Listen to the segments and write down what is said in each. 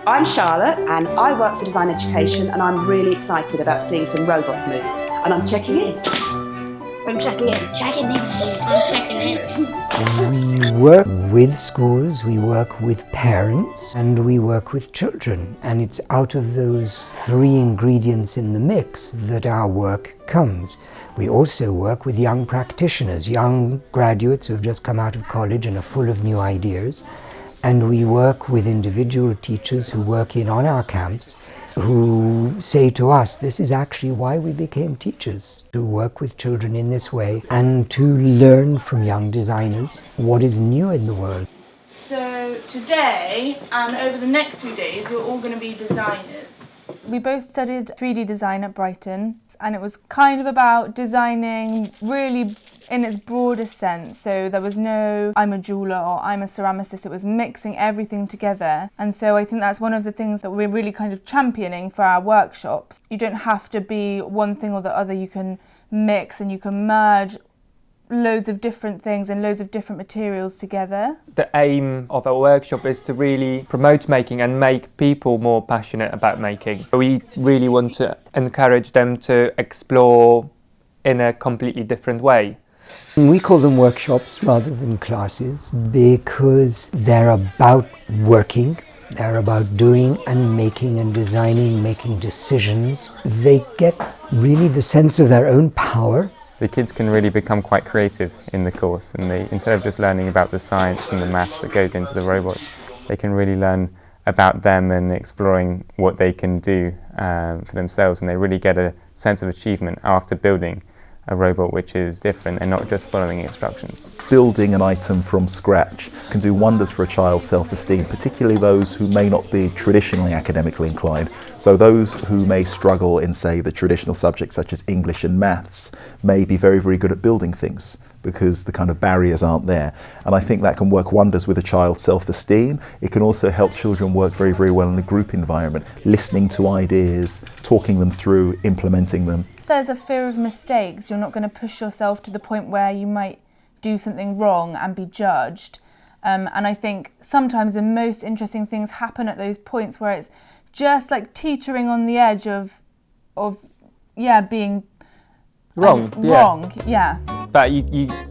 I'm Charlotte and I work for Design Education, and I'm really excited about seeing some robots move. And I'm checking in. I'm checking in. Checking in. I'm checking in. We work with schools, we work with parents, and we work with children. And it's out of those three ingredients in the mix that our work comes. We also work with young practitioners, young graduates who have just come out of college and are full of new ideas. And we work with individual teachers who work on our camps, who say to us, this is actually why we became teachers, to work with children in this way and to learn from young designers what is new in the world. So today and over the next few days, you're all going to be designers. We both studied 3D design at Brighton, and it was kind of about designing really in its broadest sense. So there was no I'm a jeweler or I'm a ceramicist, it was mixing everything together. And so I think that's one of the things that we're really kind of championing for our workshops. You don't have to be one thing or the other, you can mix and you can merge loads of different things and loads of different materials together. The aim of our workshop is to really promote making and make people more passionate about making. We really want to encourage them to explore in a completely different way. We call them workshops rather than classes because they're about working, they're about doing and making and designing, making decisions. They get really the sense of their own power. The kids can really become quite creative in the course, and instead of just learning about the science and the maths that goes into the robots, they can really learn about them and exploring what they can do for themselves, and they really get a sense of achievement after building a robot which is different and not just following instructions. Building an item from scratch can do wonders for a child's self-esteem, particularly those who may not be traditionally academically inclined. So those who may struggle in, say, the traditional subjects such as English and maths may be very, very good at building things because the kind of barriers aren't there. And I think that can work wonders with a child's self-esteem. It can also help children work very, very well in a group environment, listening to ideas, talking them through, implementing them. There's a fear of mistakes. You're not going to push yourself to the point where you might do something wrong and be judged. And I think sometimes the most interesting things happen at those points where it's just like teetering on the edge of being Wrong. But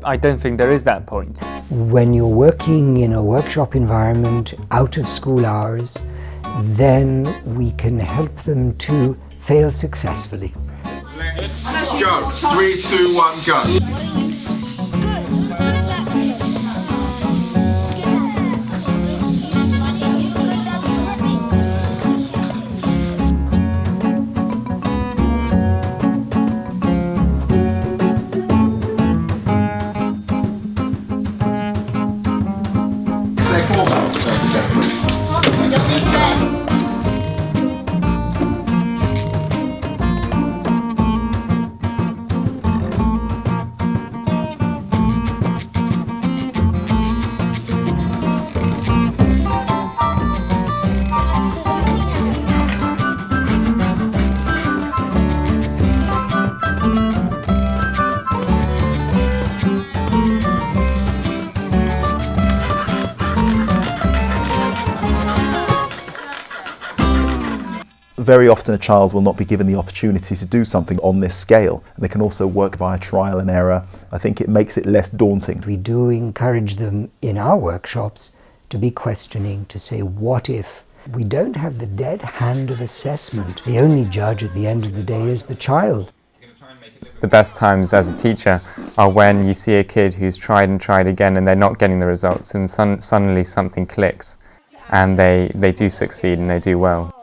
I don't think there is that point. When you're working in a workshop environment out of school hours, then we can help them to fail successfully. Let's go. 3, 2, 1, go. Very often a child will not be given the opportunity to do something on this scale. And they can also work via trial and error. I think it makes it less daunting. We do encourage them in our workshops to be questioning, to say, what if? We don't have the dead hand of assessment. The only judge at the end of the day is the child. The best times as a teacher are when you see a kid who's tried and tried again and they're not getting the results, and suddenly something clicks and they do succeed and they do well.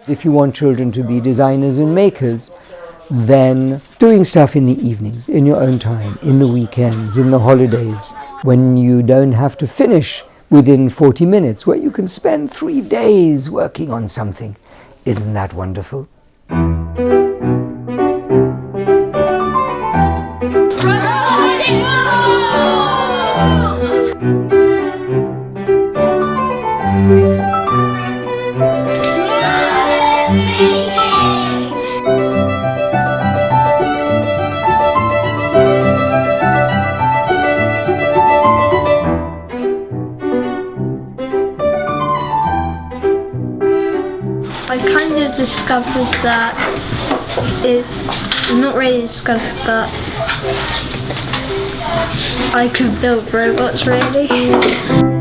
If you want children to be designers and makers, then doing stuff in the evenings, in your own time, in the weekends, in the holidays, when you don't have to finish within 40 minutes, where you can spend 3 days working on something. Isn't that wonderful? I kind of discovered that not really discovered, but I could build robots really.